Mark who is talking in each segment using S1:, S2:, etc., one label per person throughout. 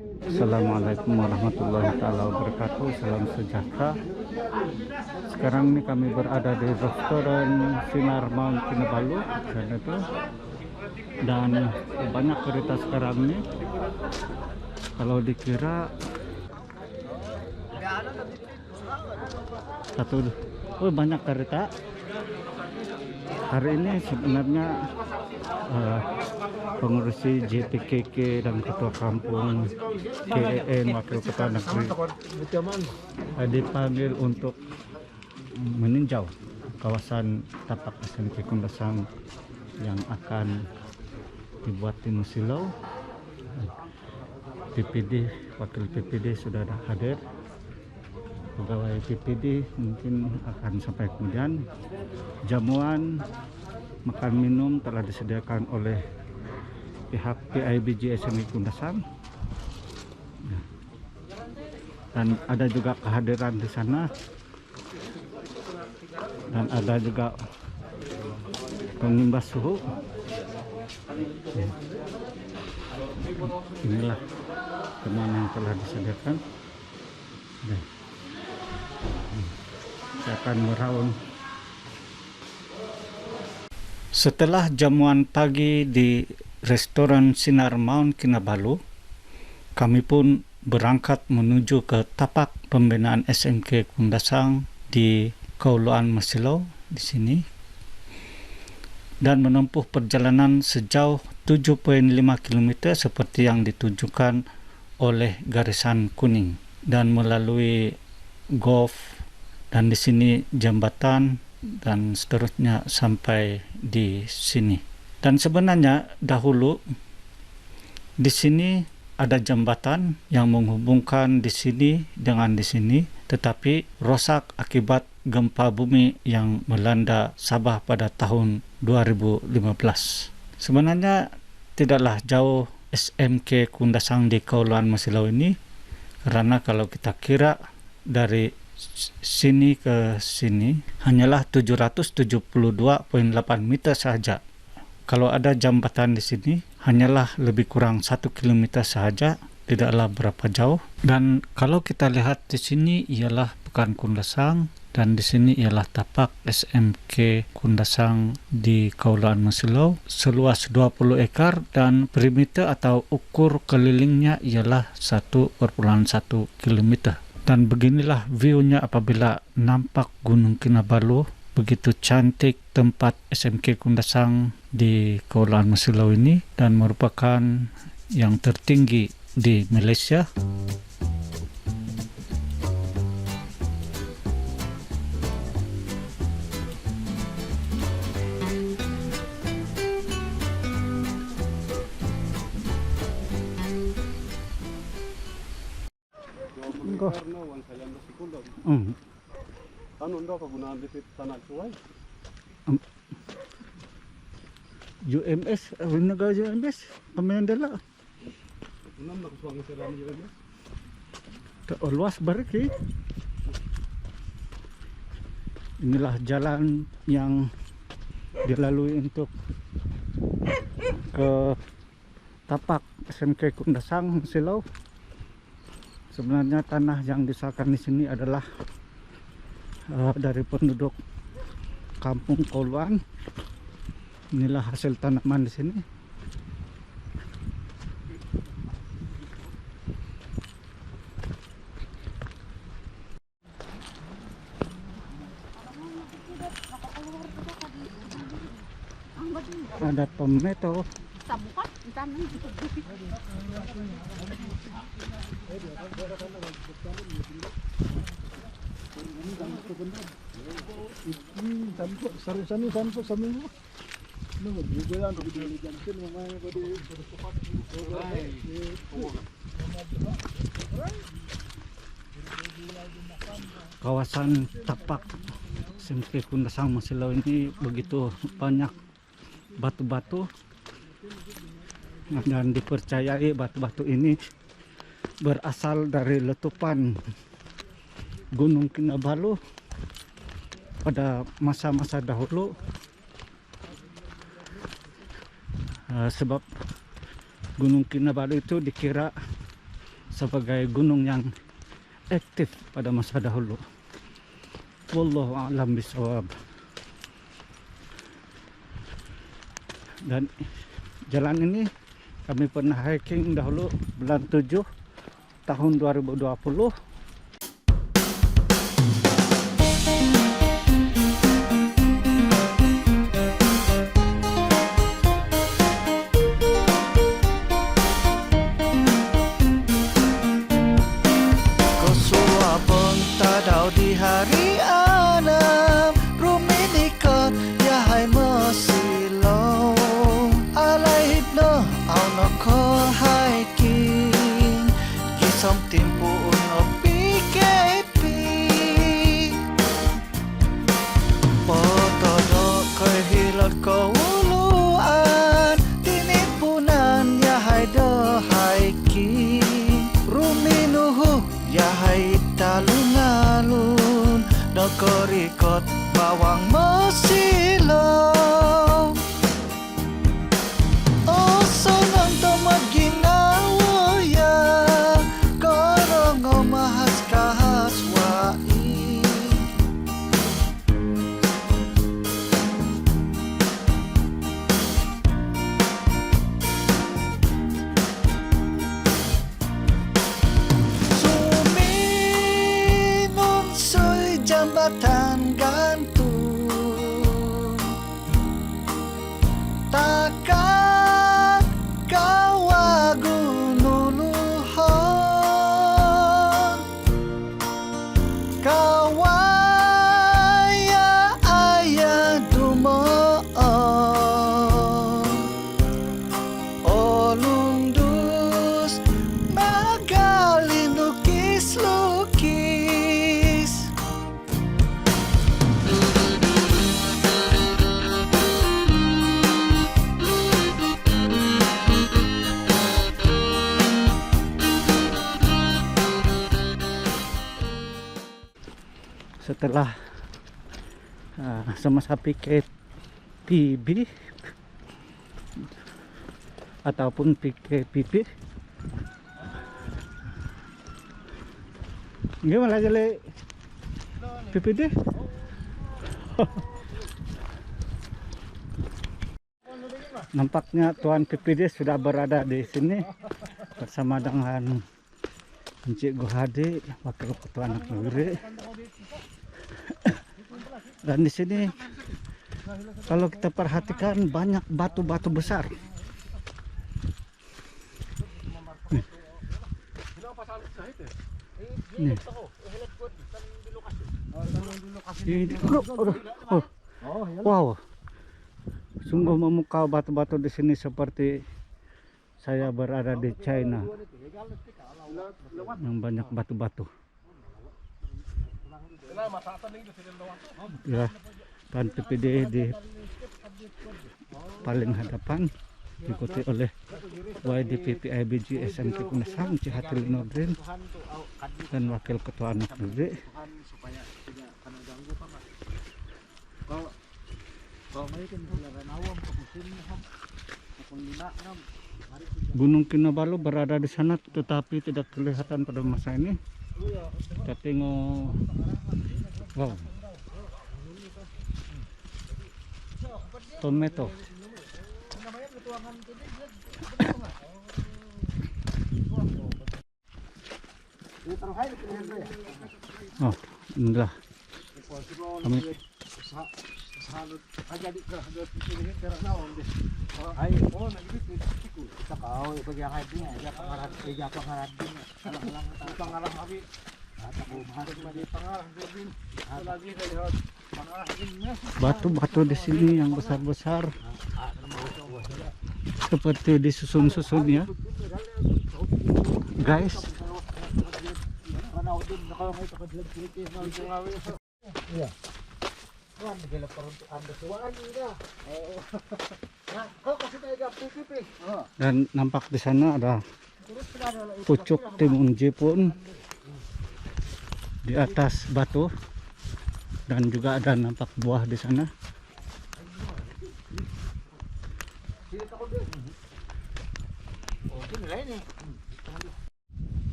S1: Assalamualaikum warahmatullahi wabarakatuh. Salam sejahtera. Sekarang ini kami berada di restoran Sinar Mount Kinabalu dan banyak kereta sekarang ini. Kalau dikira banyak kereta hari ini. Sebenarnya pengurus JPKK dan ketua kampung KEN wakil ketua negeri dipanggil untuk meninjau kawasan tapak SMK Kundasang yang akan dibuat di Musilau. PPD, wakil PPD sudah hadir, pegawai PPD mungkin akan sampai kemudian. Jamuan makan minum telah disediakan oleh pihak PIBG SMK Kundasang, dan ada juga kehadiran di sana, dan ada juga pengimbas suhu. Inilah teman yang telah disediakan. Saya akan meraung. Setelah jamuan pagi di restoran Sinar Mount Kinabalu, kami pun berangkat menuju ke tapak pembinaan SMK Kundasang di Kauluan Musilau di sini, dan menempuh perjalanan sejauh 7,5 km seperti yang ditunjukkan oleh garisan kuning, dan melalui golf, dan di sini jembatan, dan seterusnya sampai di sini. Dan sebenarnya dahulu di sini ada jembatan yang menghubungkan di sini dengan di sini, tetapi rosak akibat gempa bumi yang melanda Sabah pada tahun 2015. Sebenarnya tidaklah jauh SMK Kundasang di Kauluan Musilau ini, karena kalau kita kira dari sini ke sini hanyalah 772,8 meter saja. Kalau ada jembatan di sini hanyalah lebih kurang 1 kilometer saja, tidaklah berapa jauh. Dan kalau kita lihat di sini ialah Pekan Kundasang, dan di sini ialah tapak SMK Kundasang di Kauluan Musilau seluas 20 ekar, dan perimeter atau ukur kelilingnya ialah 1,1 kilometer. Dan beginilah view-nya apabila nampak Gunung Kinabalu. Begitu cantik tempat SMK Kundasang di Kauluan Musilau ini, dan merupakan yang tertinggi di Malaysia. UMS, negara UMS, pemain dala. Luas barik. Inilah jalan yang dilalui untuk ke tapak SMK Kundasang Musilau. Sebenarnya tanah yang disewakan di sini adalah dari penduduk kampung Kauluan. Inilah hasil tanaman di sini. Ada tomato. Kawasan tapak SMK Kundasang Musilau ini begitu banyak batu-batu, dan dipercayai batu-batu ini berasal dari letupan Gunung Kinabalu pada masa-masa dahulu. Sebab Gunung Kinabalu itu dikira sebagai gunung yang aktif pada masa dahulu. Wallahu a'lam bishawab. Dan jalan ini kami pernah hiking dahulu bulan 7 tahun 2020.
S2: Di hari anam ruminikot yahay masilo alay hipno au no ko hiking kisom timpuun o PKP potodo koy hilot ko uluan tinipunan yahay do hiking ruminuhu yahay talun-alun nokorikot bawang masilaw oso nang maginawa ya korong o mahas kahaswai jambatan gantung takkan kawagunuluhon kawaya ayah dumoon olundus magalindukis-lukis.
S1: Setelah semasa PKPB ataupun PKPP, gimana jadi PPD? Nampaknya Tuan PPD sudah berada di sini bersama dengan Encik Gohade, Wakil Ketua Anak Negeri. Dan di sini kalau kita perhatikan banyak batu-batu besar. Nih. Ini. Wow. Sungguh memukau batu-batu di sini seperti saya berada di China. Yang banyak batu-batu. Ya, dan PPD di paling hadapan diikuti oleh YDP PIBG SMK Kunesang Cihatil Nordin dan Wakil Ketua Anak Negeri. Gunung Kinabalu berada di sana tetapi tidak kelihatan pada masa ini. Kita tengok, wow, tomato. Oh, inilah kami batu-batu di sini yang besar-besar seperti disusun-susun ya, guys. Dan nampak di sana ada pucuk timun jepun di atas batu dan juga ada nampak buah di sana.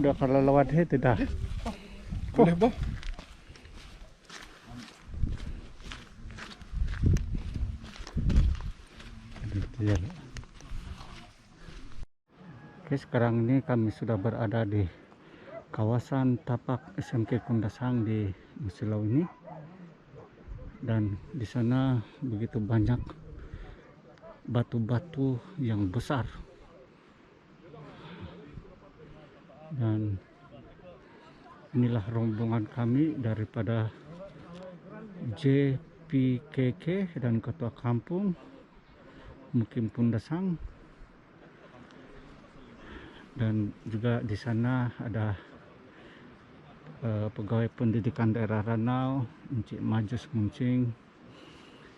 S1: udah kalau lewat itu dah.
S3: Boleh, Boh?
S1: Oke, sekarang ini kami sudah berada di kawasan tapak SMK Kundasang di Musilau ini, dan di sana begitu banyak batu-batu yang besar, dan inilah rombongan kami daripada JPKK dan Ketua Kampung Mukim Kundasang, dan juga di sana ada pegawai pendidikan daerah Ranau, Encik Majus Muncing,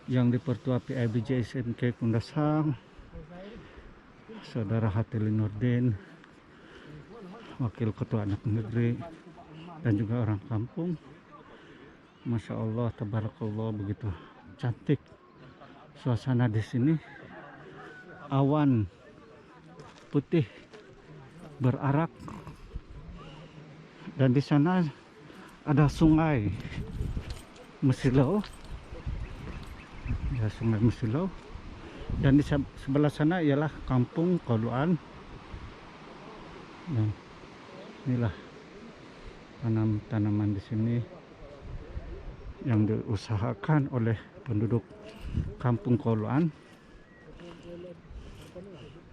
S1: yang dipertua PIBJ SMK Kundasang, Saudara Hatili Nurdin, Wakil Ketua Anak Negeri, dan juga orang kampung. Masya Allah, tabarakallah, begitu cantik suasana di sini. Awan putih berarak, dan di sana ada sungai Musilau, ya, sungai Musilau, dan di sebelah sana ialah Kampung Koluan. Nah, inilah tanaman di sini yang diusahakan oleh penduduk Kampung Koluan,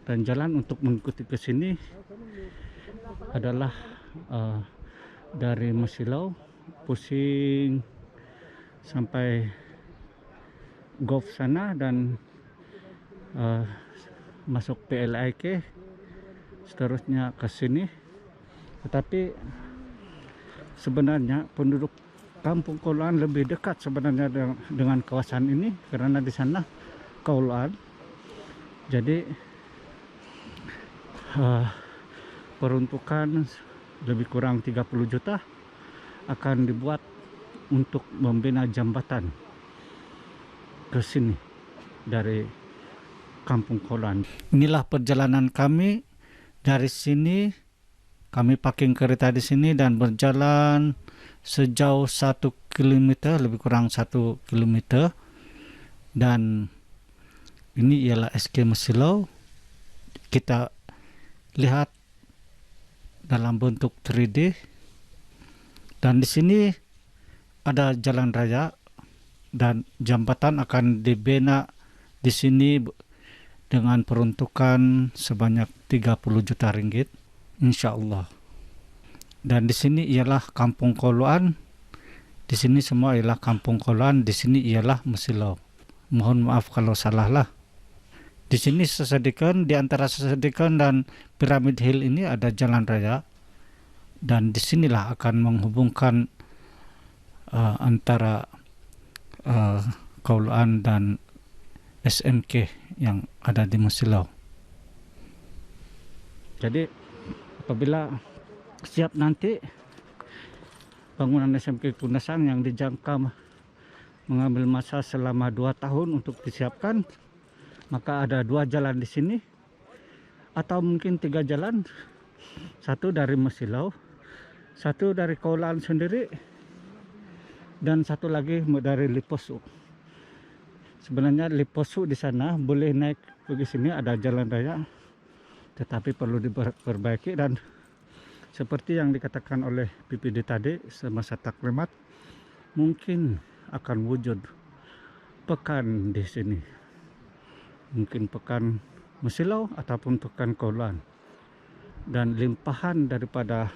S1: dan jalan untuk mengikuti ke sini adalah dari Musilau pusing sampai Golf sana, dan masuk PLIK, seterusnya ke sini. Tetapi sebenarnya penduduk Kampung Koluan lebih dekat sebenarnya dengan kawasan ini, karena di sana Koluan. Jadi peruntukan lebih kurang 30 juta akan dibuat untuk membina jembatan ke sini dari Kampung Koluan. Inilah perjalanan kami dari sini. Kami parking kereta di sini dan berjalan sejauh 1 kilometer, lebih kurang 1 kilometer. Dan ini ialah SK Musilau. Kita lihat dalam bentuk 3D. Dan di sini ada jalan raya dan jembatan akan dibina di sini dengan peruntukan sebanyak 30 juta ringgit, insya Allah. Dan di sini ialah Kampung Koluan. Di sini semua ialah Kampung Koluan. Di sini ialah Musilau. Mohon maaf kalau salah lah. Di sini Sesedikan, di antara Sesedikan dan Pyramid Hill ini ada jalan raya, dan disinilah akan menghubungkan antara Koluan dan SMK yang ada di Musilau. Jadi apabila siap nanti bangunan SMK Kundasang yang dijangka mengambil masa selama 2 tahun untuk disiapkan, maka ada 2 jalan di sini, atau mungkin 3 jalan. 1 dari Musilau, 1 dari Koluan sendiri, dan 1 lagi dari Liposu. Sebenarnya Liposu di sana boleh naik ke sini, ada jalan raya, tetapi perlu diperbaiki. Dan seperti yang dikatakan oleh PPD tadi semasa taklimat, mungkin akan wujud pekan di sini, mungkin pekan Musilau ataupun pekan Koluan, dan limpahan daripada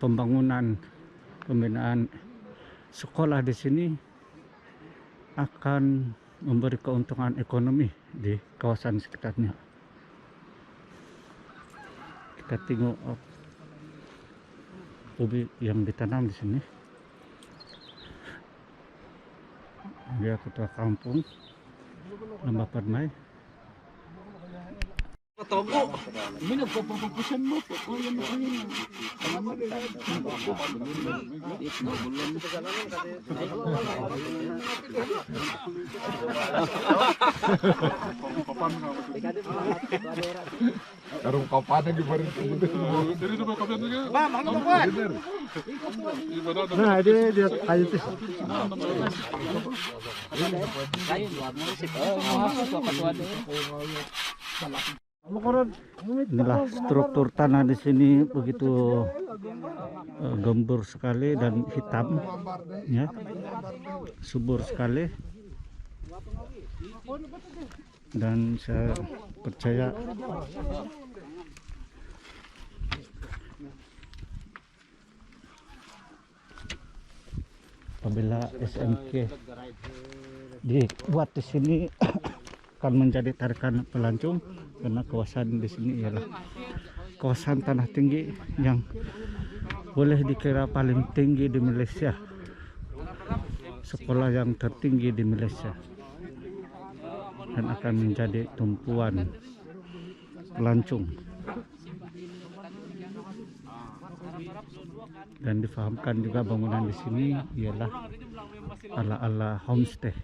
S1: pembangunan pembinaan sekolah di sini akan memberi keuntungan ekonomi di kawasan sekitarnya. Kita tengok ubi yang ditanam di sini. Dia Ketua Kampung Lembah Permai.
S3: Ini nagpapapusan mo po. O yan ang yun. Karong kapanan di barin ko. Dari sa kapanan nga. Ba, mahal mo ba?
S1: Nah, dia kayu tis. Inilah struktur tanah di sini begitu gembur sekali dan hitam, ya, subur sekali. Dan saya percaya apabila SMK dibuat di sini akan menjadi tarikan pelancong, karena kawasan di sini ialah kawasan tanah tinggi yang boleh dikira paling tinggi di Malaysia, sekolah yang tertinggi di Malaysia, dan akan menjadi tumpuan pelancong. Dan difahamkan juga bangunan di sini ialah ala-ala homestay.